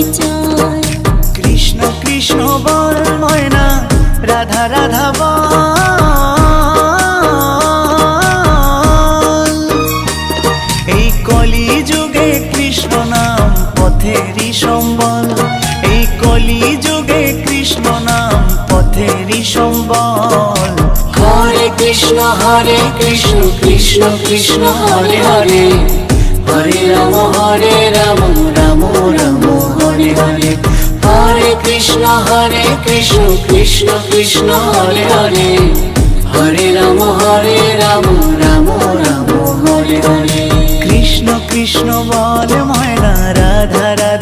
পরিচয়। কৃষ্ণ কৃষ্ণ বল ময়না, রাধা রাধা বল। এই কলি যুগে কৃষ্ণ নাম পথেরই সম্বল। এই কলি যুগে কৃষ্ণ নাম পথেরই সম্বল। হরে কৃষ্ণ কৃষ্ণ কৃষ্ণ হরে হরে, হরে রাম রাম রাম হরে হরে। হরে কৃষ্ণ কৃষ্ণ কৃষ্ণ হরে হরে, হরে রাম রাম রাম হরে হরে। কৃষ্ণ কৃষ্ণ বল ময়না, রাধা রাধা